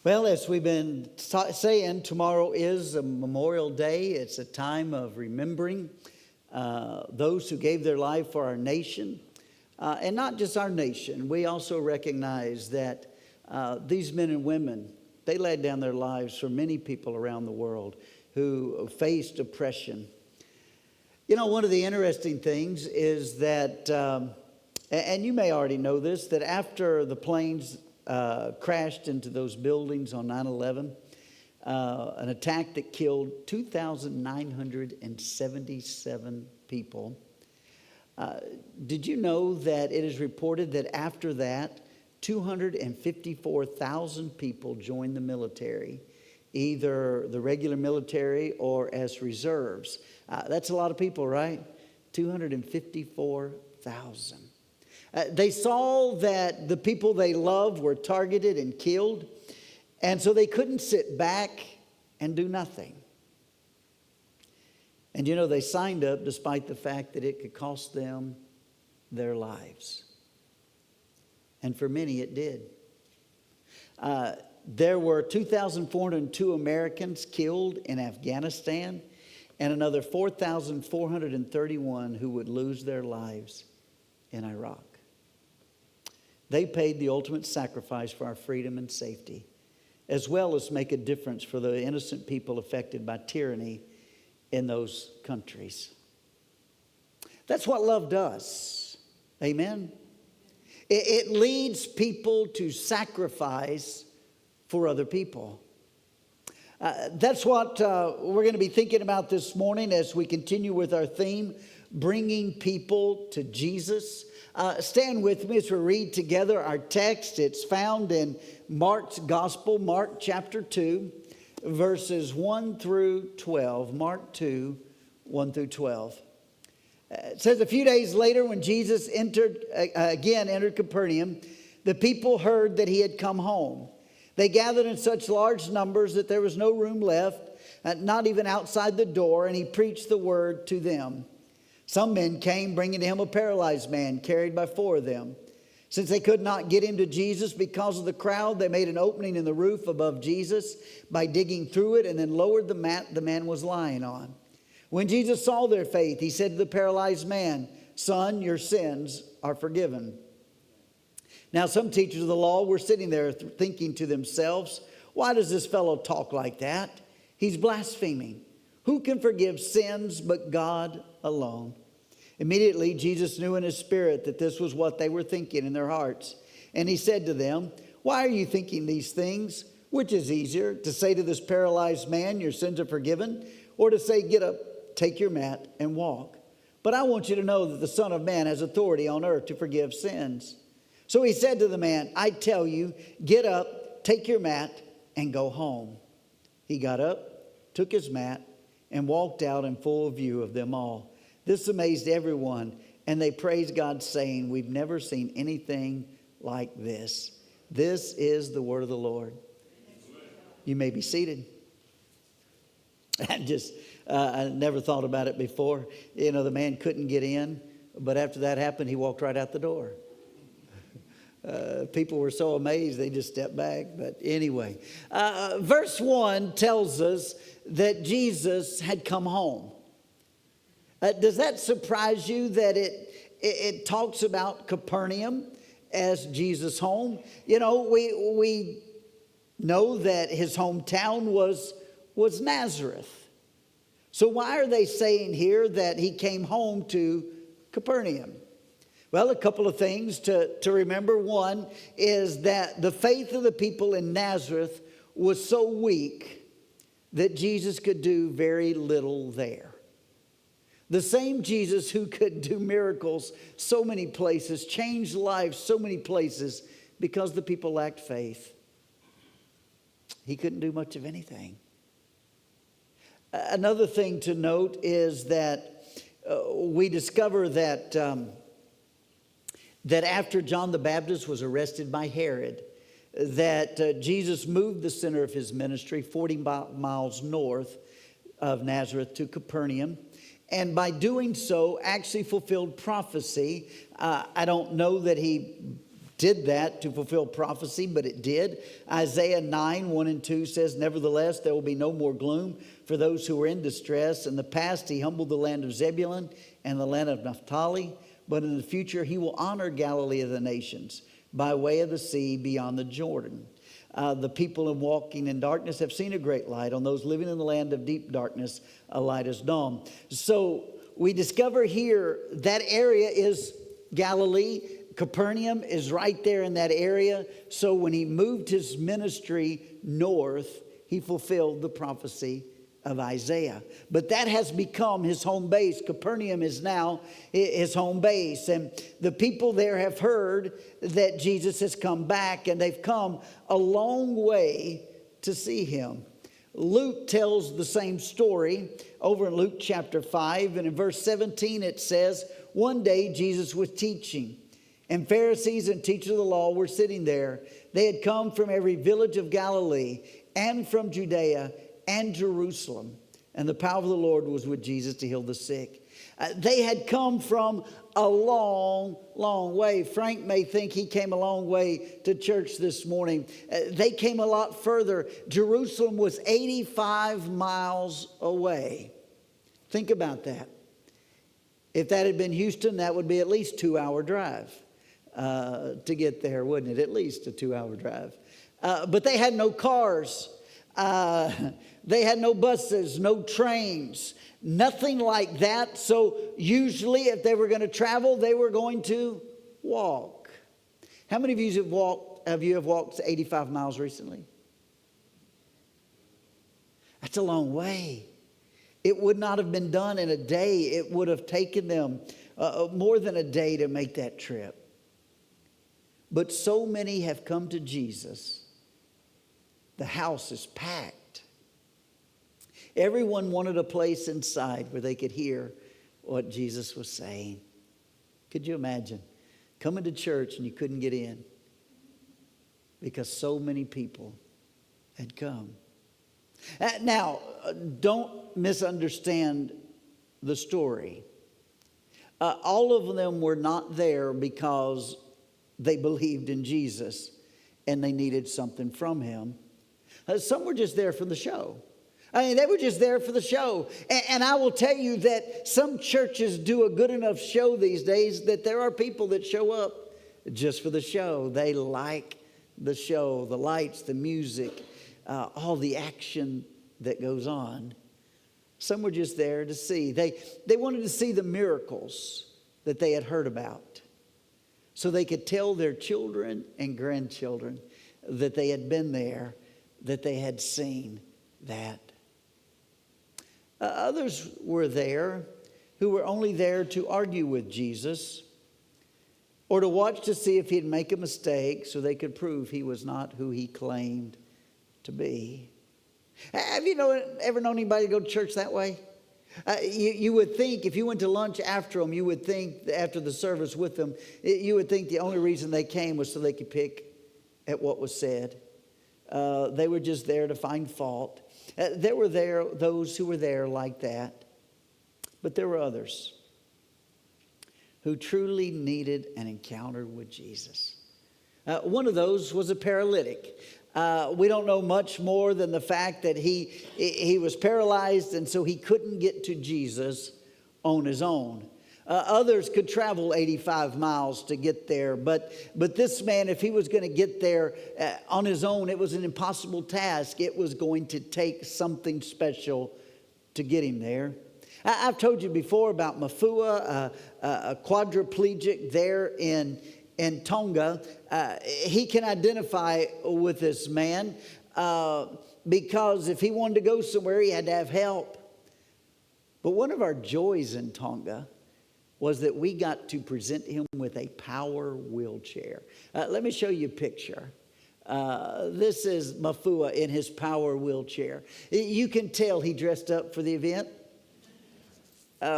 Well, as we've been saying, tomorrow is a Memorial Day. It's a time of remembering those who gave their life for our nation. And not just our nation. We also recognize that these men and women, they laid down their lives for many people around the world who faced oppression. You know, one of the interesting things is that, and you may already know this, that after the planes crashed into those buildings on 9/11, an attack that killed 2,977 people. Did you know that it is reported that after that, 254,000 people joined the military, either the regular military or as reserves? That's a lot of people, right? 254,000. They saw that the people they loved were targeted and killed, and so they couldn't sit back and do nothing. And you know, they signed up despite the fact that it could cost them their lives. And for many it did. There were 2,402 Americans killed in Afghanistan and another 4,431 who would lose their lives in Iraq. They paid the ultimate sacrifice for our freedom and safety, as well as make a difference for the innocent people affected by tyranny in those countries. That's what love does. Amen. It leads people to sacrifice for other people. That's what we're going to be thinking about this morning as we continue with our theme, bringing people to Jesus. Stand with me as we read together our text. It's found in Mark's Gospel, Mark chapter 2, verses 1 through 12. Mark 2, 1 through 12. It says, a few days later when Jesus entered Capernaum, the people heard that he had come home. They gathered in such large numbers that there was no room left, not even outside the door, and he preached the word to them. Some men came, bringing to him a paralyzed man, carried by 4 of them. Since they could not get him to Jesus because of the crowd, they made an opening in the roof above Jesus by digging through it and then lowered the mat the man was lying on. When Jesus saw their faith, he said to the paralyzed man, "Son, your sins are forgiven." Now some teachers of the law were sitting there thinking to themselves, "Why does this fellow talk like that? He's blaspheming. Who can forgive sins but God alone?" Immediately, Jesus knew in his spirit that this was what they were thinking in their hearts. And he said to them, "Why are you thinking these things? Which is easier, to say to this paralyzed man, 'Your sins are forgiven,' or to say, 'Get up, take your mat, and walk'? But I want you to know that the Son of Man has authority on earth to forgive sins." So he said to the man, "I tell you, get up, take your mat, and go home." He got up, took his mat, and walked out in full view of them all. This amazed everyone, and they praised God, saying, "We've never seen anything like this." This is the word of the Lord. You may be seated. I never thought about it before. You know, the man couldn't get in, but after that happened, he walked right out the door. People were so amazed, they just stepped back. But anyway, verse 1 tells us that Jesus had come home. Does that surprise you that it talks about Capernaum as Jesus' home? You know, we know that his hometown was Nazareth. So why are they saying here that he came home to Capernaum? Well, a couple of things to remember. One is that the faith of the people in Nazareth was so weak that Jesus could do very little there. The same Jesus who could do miracles so many places, change lives so many places because the people lacked faith, he couldn't do much of anything. Another thing to note is that we discover that after John the Baptist was arrested by Herod, that Jesus moved the center of his ministry 40 miles north of Nazareth to Capernaum. And by doing so, actually fulfilled prophecy. I don't know that he did that to fulfill prophecy, but it did. Isaiah 9, 1 and 2 says, "Nevertheless, there will be no more gloom for those who are in distress. In the past, he humbled the land of Zebulun and the land of Naphtali, but in the future, he will honor Galilee of the nations by way of the sea beyond the Jordan. The people walking in darkness have seen a great light. On those living in the land of deep darkness, a light has dawned." So we discover here that area is Galilee. Capernaum is right there in that area. So when he moved his ministry north, he fulfilled the prophecy of Isaiah. But that has become his home base. Capernaum is now his home base. And the people there have heard that Jesus has come back, and they've come a long way to see him. Luke tells the same story over in Luke chapter 5. And in verse 17 it says, "One day Jesus was teaching, and Pharisees and teachers of the law were sitting there. They had come from every village of Galilee and from Judea and Jerusalem. And the power of the Lord was with Jesus to heal the sick." They had come from a long, long way. Frank may think he came a long way to church this morning. They came a lot further. Jerusalem was 85 miles away. Think about that. If that had been Houston, that would be at least a 2-hour drive to get there, wouldn't it? At least a 2-hour drive. But they had no cars. They had no buses, no trains, nothing like that. So usually if they were going to travel, they were going to walk. How many of you have walked 85 miles recently? That's a long way. It would not have been done in a day. It would have taken them more than a day to make that trip. But so many have come to Jesus. The house is packed. Everyone wanted a place inside where they could hear what Jesus was saying. Could you imagine coming to church and you couldn't get in because so many people had come? Now, don't misunderstand the story. All of them were not there because they believed in Jesus and they needed something from him. Some were just there for the show. I mean, they were just there for the show. And I will tell you that some churches do a good enough show these days that there are people that show up just for the show. They like the show, the lights, the music, all the action that goes on. Some were just there to see. They wanted to see the miracles that they had heard about, so they could tell their children and grandchildren that they had been there, that they had seen that. Others were there who were only there to argue with Jesus or to watch to see if he'd make a mistake so they could prove he was not who he claimed to be. Have you ever known anybody go to church that way? You would think if you went to lunch after them, you would think after the service with them, you would think the only reason they came was so they could pick at what was said. They were just there to find fault. There were those who were there like that. But there were others who truly needed an encounter with Jesus. One of those was a paralytic. We don't know much more than the fact that he was paralyzed, and so he couldn't get to Jesus on his own. Others could travel 85 miles to get there, but this man, if he was going to get there on his own, it was an impossible task. It was going to take something special to get him there. I've told you before about Mafua, a quadriplegic there in Tonga. He can identify with this man because if he wanted to go somewhere, he had to have help. But one of our joys in Tonga was that we got to present him with a power wheelchair. Let me show you a picture. This is Mafua in his power wheelchair. You can tell he dressed up for the event.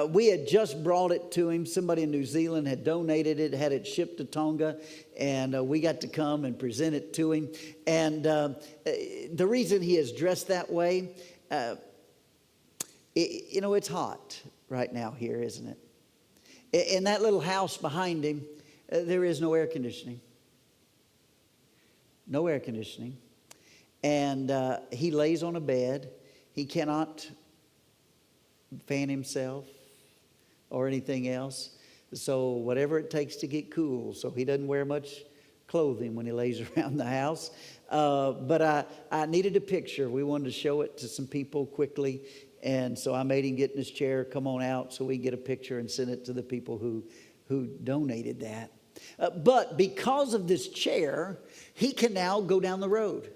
We had just brought it to him. Somebody in New Zealand had donated it, had it shipped to Tonga, and we got to come and present it to him. And the reason he is dressed that way, it's hot right now here, isn't it? In that little house behind him, there is no air conditioning. no air conditioning. And he lays on a bed. He cannot fan himself or anything else. So whatever it takes to get cool. So he doesn't wear much clothing when he lays around the house. But I needed a picture. We wanted to show it to some people quickly. And so I made him get in his chair, come on out so we can get a picture and send it to the people who donated that. But because of this chair, he can now go down the road.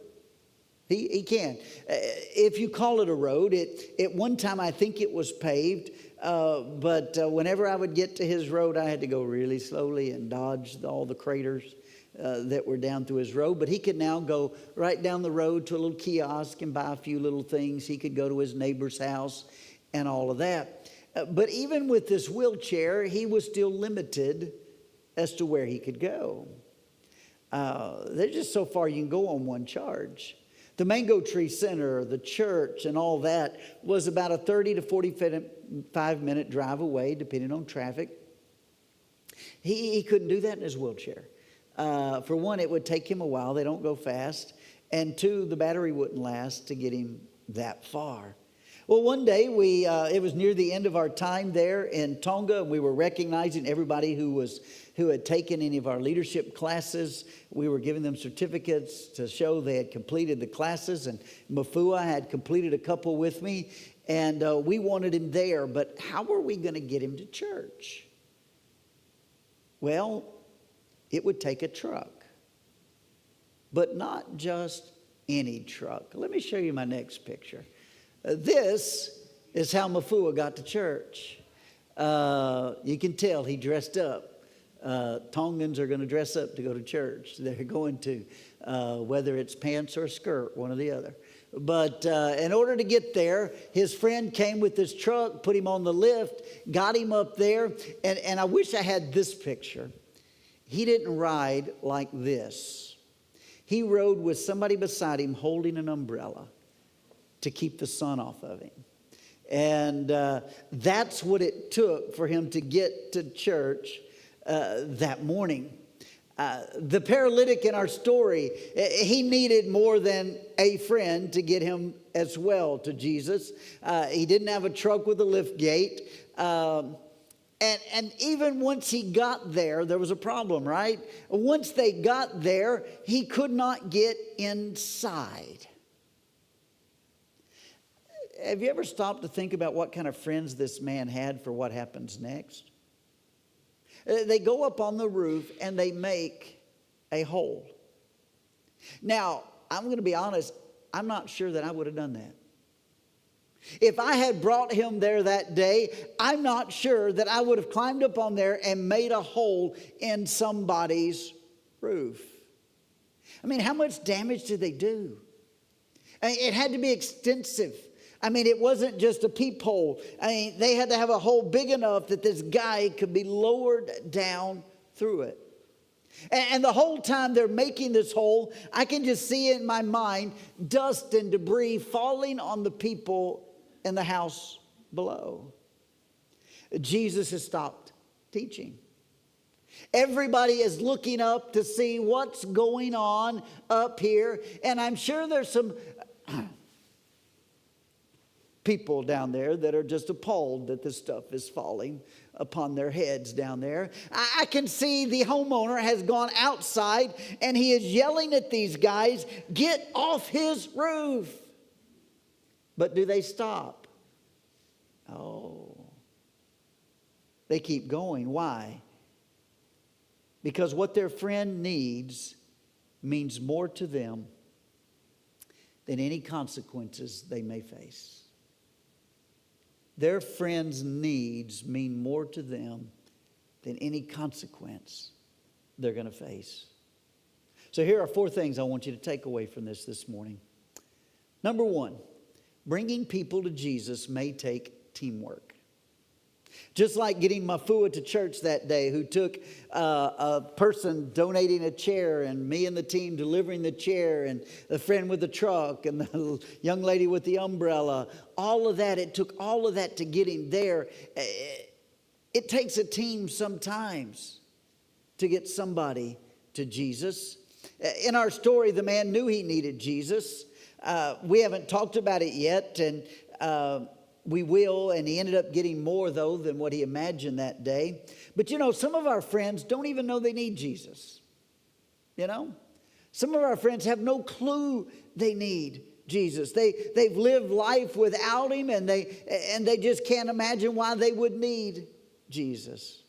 He can. If you call it a road, at one time I think it was paved. But whenever I would get to his road, I had to go really slowly and dodge all the craters that were down through his road. But he could now go right down the road to a little kiosk and buy a few little things. He could go to his neighbor's house and all of that. But even with this wheelchair, he was still limited as to where he could go. There's just so far you can go on one charge. The Mango Tree Center, the church, and all that was about a 30 to 45-minute drive away, depending on traffic. He couldn't do that in his wheelchair. For one, it would take him a while. They don't go fast. And two, the battery wouldn't last to get him that far. Well, one day it was near the end of our time there in Tonga, and we were recognizing everybody who had taken any of our leadership classes. We were giving them certificates to show they had completed the classes, and Mafua had completed a couple with me, and we wanted him there. But how were we going to get him to church? Well, it would take a truck, but not just any truck. Let me show you my next picture. This is how Mafua got to church. You can tell he dressed up. Tongans are going to dress up to go to church. They're going to, whether it's pants or a skirt, one or the other. But in order to get there, his friend came with his truck, put him on the lift, got him up there. And I wish I had this picture. He didn't ride like this. He rode with somebody beside him holding an umbrella to keep the sun off of him. And that's what it took for him to get to church that morning. The paralytic in our story, he needed more than a friend to get him as well to Jesus. He didn't have a truck with a lift gate. And even once he got there, there was a problem, right? Once they got there, he could not get inside. Have you ever stopped to think about what kind of friends this man had for what happens next? They go up on the roof and they make a hole. Now, I'm going to be honest, I'm not sure that I would have done that. If I had brought him there that day, I'm not sure that I would have climbed up on there and made a hole in somebody's roof. I mean, how much damage did they do? I mean, it had to be extensive. I mean, it wasn't just a peephole. I mean, they had to have a hole big enough that this guy could be lowered down through it. And the whole time they're making this hole, I can just see in my mind dust and debris falling on the people in the house below. Jesus has stopped teaching. Everybody is looking up to see what's going on up here. And I'm sure there's some people down there that are just appalled that this stuff is falling upon their heads down there. I can see the homeowner has gone outside and he is yelling at these guys, get off his roof. But do they stop? Oh. They keep going. Why? Because what their friend needs means more to them than any consequences they may face. Their friend's needs mean more to them than any consequence they're going to face. So here are 4 things I want you to take away from this morning. Number 1, bringing people to Jesus may take teamwork. Just like getting Mafua to church that day, who took a person donating a chair and me and the team delivering the chair and the friend with the truck and the young lady with the umbrella. All of that, it took all of that to get him there. It takes a team sometimes to get somebody to Jesus. In our story, the man knew he needed Jesus. We haven't talked about it yet, and we will. And he ended up getting more, though, than what he imagined that day. But, some of our friends don't even know they need Jesus. Some of our friends have no clue they need Jesus. They've lived life without him, and they just can't imagine why they would need Jesus.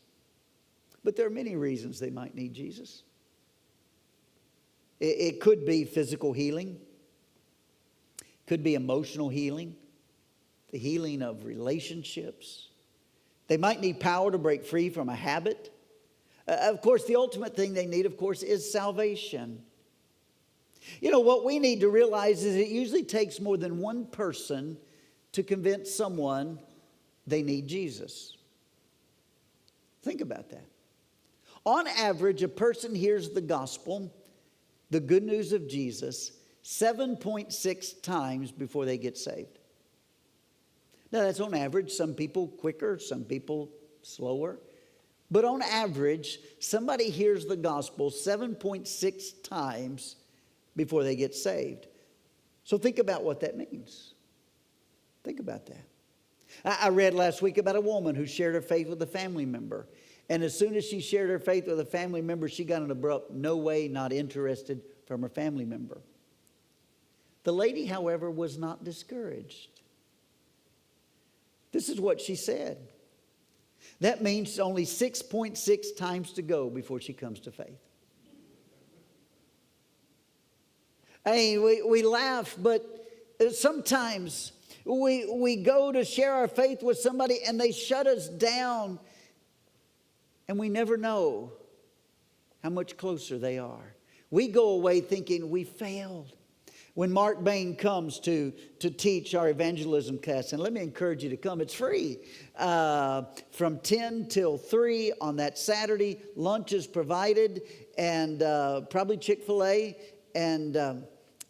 But there are many reasons they might need Jesus. It could be physical healing. Could be emotional healing. The healing of relationships. They might need power to break free from a habit. Of course, the ultimate thing they need, of course, is salvation. What we need to realize is it usually takes more than one person to convince someone they need Jesus. Think about that. On average, a person hears the gospel, the good news of Jesus, 7.6 times before they get saved. Now, that's on average. Some people quicker, some people slower. But on average, somebody hears the gospel 7.6 times before they get saved. So think about what that means. Think about that. I read last week about a woman who shared her faith with a family member. And as soon as she shared her faith with a family member, she got an abrupt no way, not interested from her family member. The lady, however, was not discouraged. This is what she said. That means only 6.6 times to go before she comes to faith. We laugh, but sometimes we go to share our faith with somebody and they shut us down, and we never know how much closer they are. We go away thinking we failed. When Mark Bain comes to teach our evangelism class, and let me encourage you to come. It's free. From 10 till 3 on that Saturday. Lunch is provided, and probably Chick-fil-A. And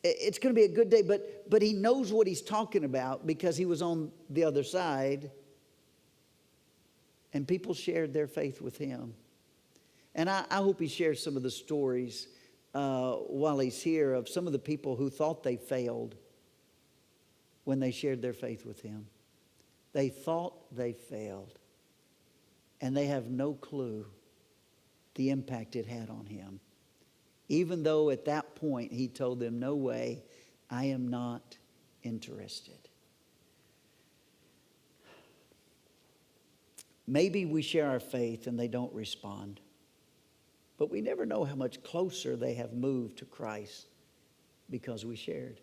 it's going to be a good day. But he knows what he's talking about because he was on the other side. And people shared their faith with him. And I hope he shares some of the stories while he's here of some of the people who thought they failed when they shared their faith with him. They thought they failed. And they have no clue the impact it had on him. Even though at that point he told them, no way, I am not interested. Maybe we share our faith and they don't respond. But we never know how much closer they have moved to Christ because we shared.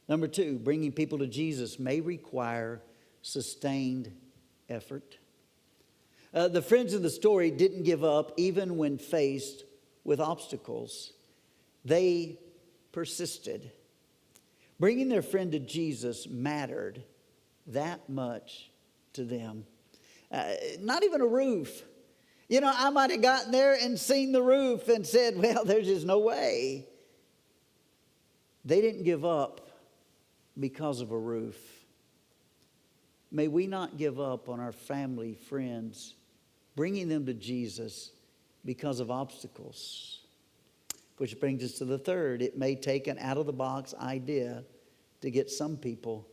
Number 2, bringing people to Jesus may require sustained effort. The friends in the story didn't give up even when faced with obstacles. They persisted. Bringing their friend to Jesus mattered that much to them. Not even a roof. I might have gotten there and seen the roof and said, well, there's just no way. They didn't give up because of a roof. May we not give up on our family, friends, bringing them to Jesus because of obstacles. Which brings us to the third. It may take an out-of-the-box idea to get some people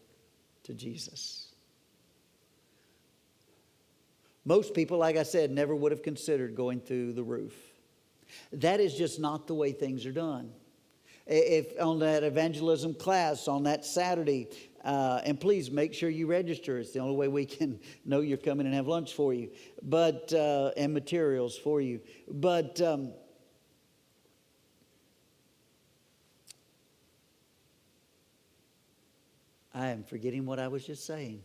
to Jesus. Most people, like I said, never would have considered going through the roof. That is just not the way things are done. If on that evangelism class on that Saturday, and please make sure you register. It's the only way we can know you're coming and have lunch for you, and materials for you. But I am forgetting what I was just saying.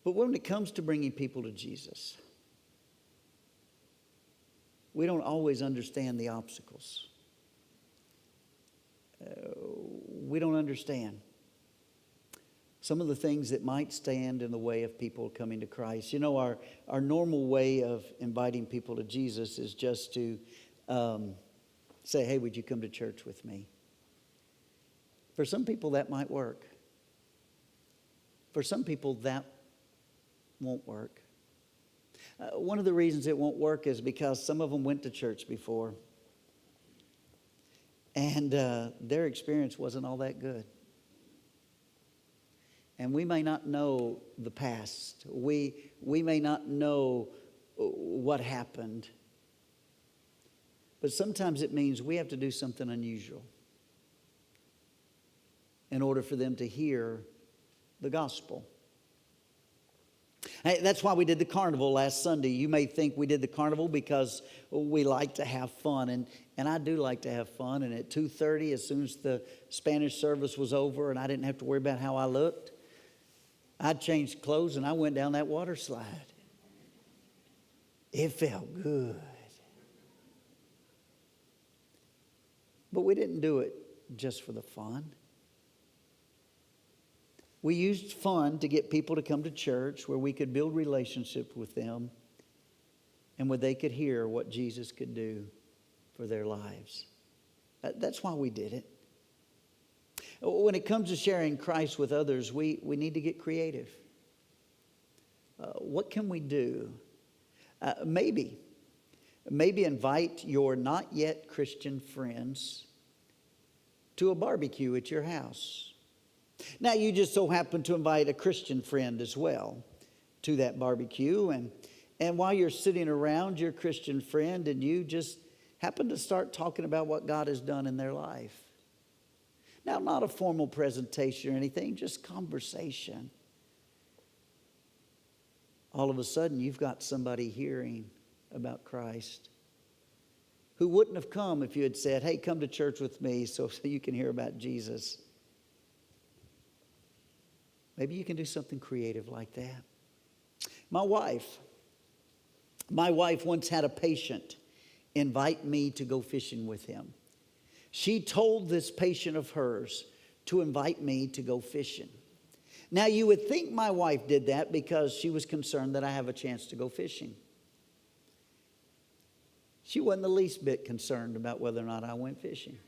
But when it comes to bringing people to Jesus, we don't always understand the obstacles. We don't understand some of the things that might stand in the way of people coming to Christ. Our normal way of inviting people to Jesus is just to say, hey, would you come to church with me? For some people, that might work. For some people, that won't work. One of the reasons it won't work is because some of them went to church before, and their experience wasn't all that good. And we may not know the past. We may not know what happened. But sometimes it means we have to do something unusual in order for them to hear the gospel. Hey, that's why we did the carnival last Sunday. You may think we did the carnival because we like to have fun. And I do like to have fun. And at 2:30, as soon as the Spanish service was over and I didn't have to worry about how I looked, I changed clothes and I went down that water slide. It felt good. But we didn't do it just for the fun. We used fun to get people to come to church where we could build relationships with them and where they could hear what Jesus could do for their lives. That's why we did it. When it comes to sharing Christ with others, we need to get creative. What can we do? Maybe invite your not yet Christian friends to a barbecue at your house. Now, you just so happen to invite a Christian friend as well to that barbecue. And while you're sitting around your Christian friend and you just happen to start talking about what God has done in their life. Now, not a formal presentation or anything, just conversation. All of a sudden, you've got somebody hearing about Christ who wouldn't have come if you had said, hey, come to church with me so you can hear about Jesus. Maybe you can do something creative like that. My wife once had a patient invite me to go fishing with him. She told this patient of hers to invite me to go fishing. Now, you would think my wife did that because she was concerned that I have a chance to go fishing. She wasn't the least bit concerned about whether or not I went fishing.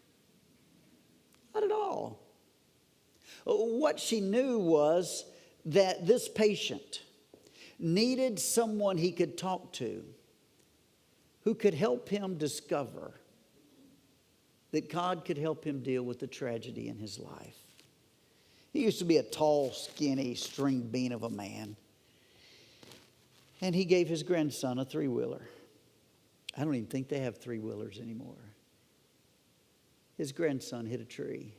Not at all. What she knew was that this patient needed someone he could talk to who could help him discover that God could help him deal with the tragedy in his life. He used to be a tall, skinny, string bean of a man. And he gave his grandson a three-wheeler. I don't even think they have three-wheelers anymore. His grandson hit a tree.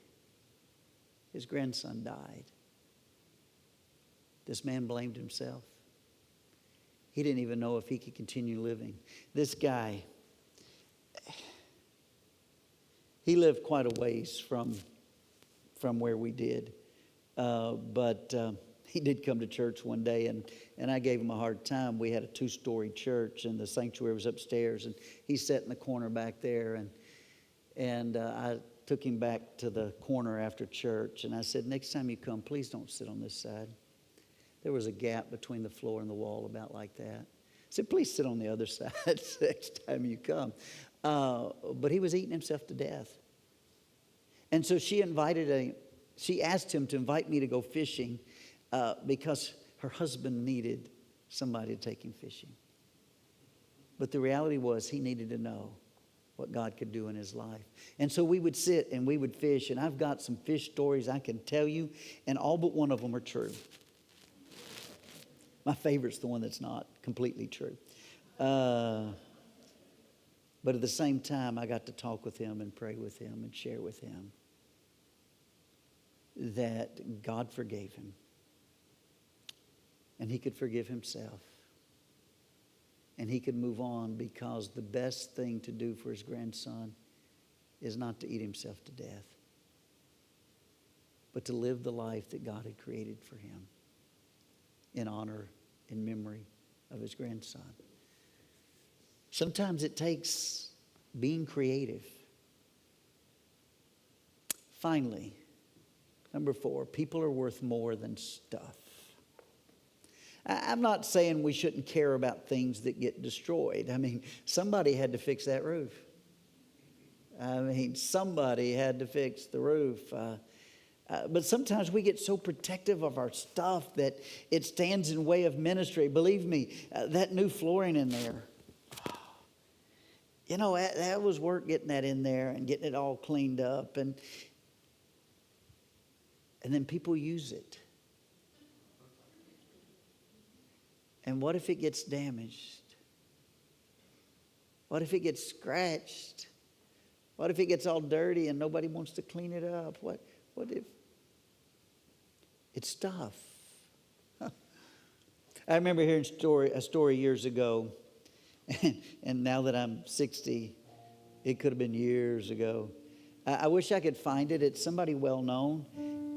His grandson died. This man blamed himself. He didn't even know if he could continue living. This guy, he lived quite a ways from where we did. But he did come to church one day, and I gave him a hard time. We had a 2-story church, and the sanctuary was upstairs, and he sat in the corner back there, and I took him back to the corner after church, and I said, next time you come, please don't sit on this side. There was a gap between the floor and the wall about like that. I said, please sit on the other side next time you come. But he was eating himself to death. And so she asked him to invite me to go fishing because her husband needed somebody to take him fishing. But the reality was he needed to know what God could do in his life. And so we would sit and we would fish. And I've got some fish stories I can tell you, and all but one of them are true. My favorite's the one that's not completely true. But at the same time, I got to talk with him and pray with him and share with him that God forgave him. And he could forgive himself. And he could move on, because the best thing to do for his grandson is not to eat himself to death, but to live the life that God had created for him in honor and memory of his grandson. Sometimes it takes being creative. Finally, number 4, people are worth more than stuff. I'm not saying we shouldn't care about things that get destroyed. I mean, somebody had to fix that roof. Somebody had to fix the roof. But sometimes we get so protective of our stuff that it stands in way of ministry. Believe me, that new flooring in there, you know, that was work getting that in there and getting it all cleaned up. And then people use it. And what if it gets damaged? What if it gets scratched? What if it gets all dirty and nobody wants to clean it up? What if it's stuff? I remember hearing a story years ago, and now that I'm 60, it could have been years ago. I wish I could find it. It's somebody well known.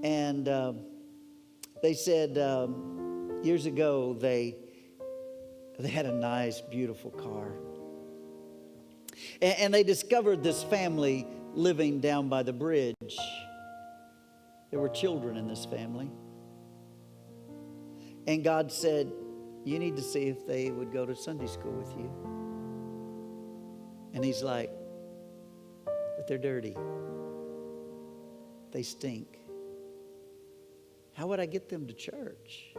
And they said years ago they had a nice, beautiful car. And they discovered this family living down by the bridge. There were children in this family. And God said, you need to see if they would go to Sunday school with you. And he's like, but they're dirty. They stink. How would I get them to church?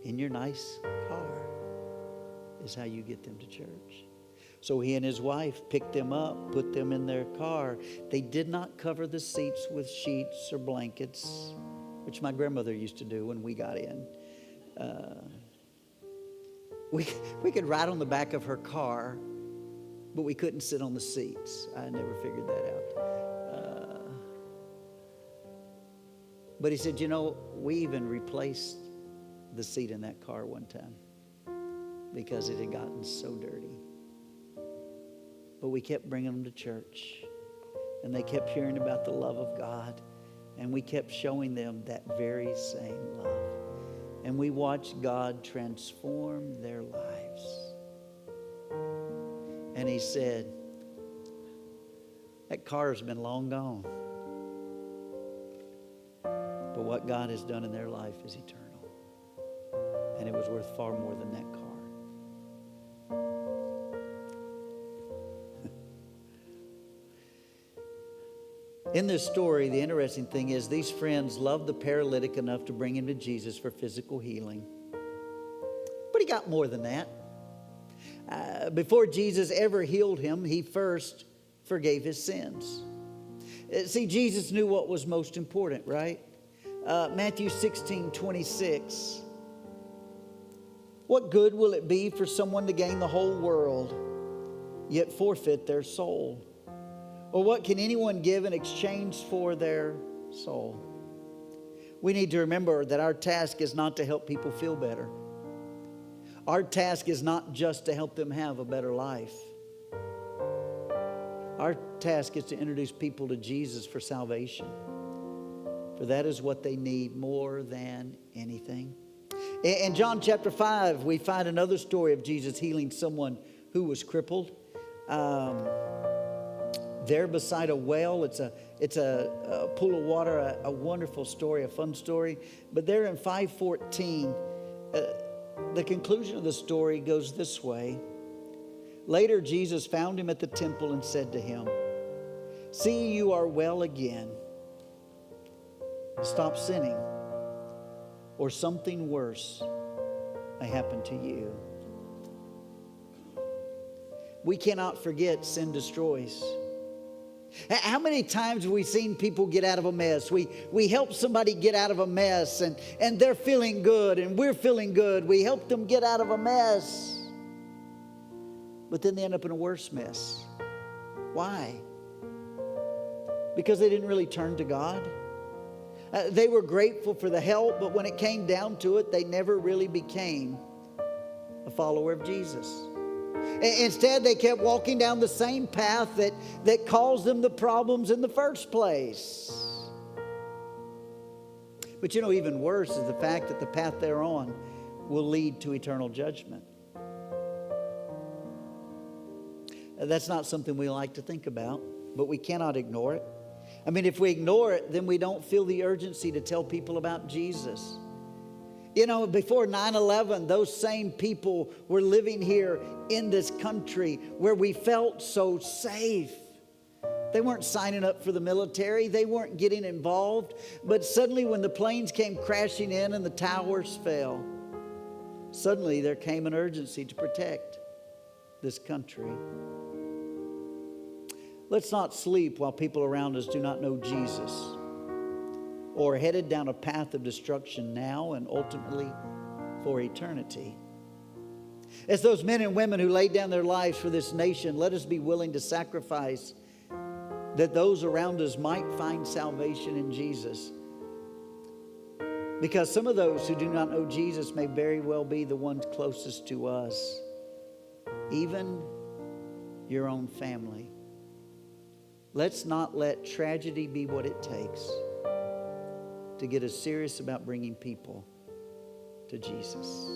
In your nice car is how you get them to church. So he and his wife picked them up, put them in their car. They did not cover the seats with sheets or blankets, which my grandmother used to do when we got in. We could ride on the back of her car, but we couldn't sit on the seats. I never figured that out. But he said, you know, we even replaced the seat in that car one time because it had gotten so dirty. But we kept bringing them to church, and they kept hearing about the love of God, and we kept showing them that very same love. And we watched God transform their lives. And he said, that car has been long gone. But what God has done in their life is eternal. And it was worth far more than that car. In this story, the interesting thing is these friends loved the paralytic enough to bring him to Jesus for physical healing. But he got more than that. Before Jesus ever healed him, he first forgave his sins. See, Jesus knew what was most important, right? Matthew 16:26. What good will it be for someone to gain the whole world, yet forfeit their soul? Or what can anyone give in exchange for their soul? We need to remember that our task is not to help people feel better. Our task is not just to help them have a better life. Our task is to introduce people to Jesus for salvation. For that is what they need more than anything. In John chapter 5, we find another story of Jesus healing someone who was crippled. There beside a well, it's a pool of water, a wonderful story, a fun story. But there in 5:14, the conclusion of the story goes this way. Later, Jesus found him at the temple and said to him, "See, you are well again. Stop sinning, or something worse may happen to you." We cannot forget sin destroys. How many times have we seen people get out of a mess? We help somebody get out of a mess, and they're feeling good and we're feeling good. We help them get out of a mess. But then they end up in a worse mess. Why? Because they didn't really turn to God. They were grateful for the help, but when it came down to it, they never really became a follower of Jesus. Instead, they kept walking down the same path that caused them the problems in the first place. But you know, even worse is the fact that the path they're on will lead to eternal judgment. That's not something we like to think about, but we cannot ignore it. I mean, if we ignore it, then we don't feel the urgency to tell people about Jesus. You know, before 9/11, those same people were living here in this country where we felt so safe. They weren't signing up for the military. They weren't getting involved. But suddenly when the planes came crashing in and the towers fell, suddenly there came an urgency to protect this country. Let's not sleep while people around us do not know Jesus or are headed down a path of destruction now and ultimately for eternity. As those men and women who laid down their lives for this nation, let us be willing to sacrifice that those around us might find salvation in Jesus. Because some of those who do not know Jesus may very well be the ones closest to us, even your own family. Let's not let tragedy be what it takes to get us serious about bringing people to Jesus.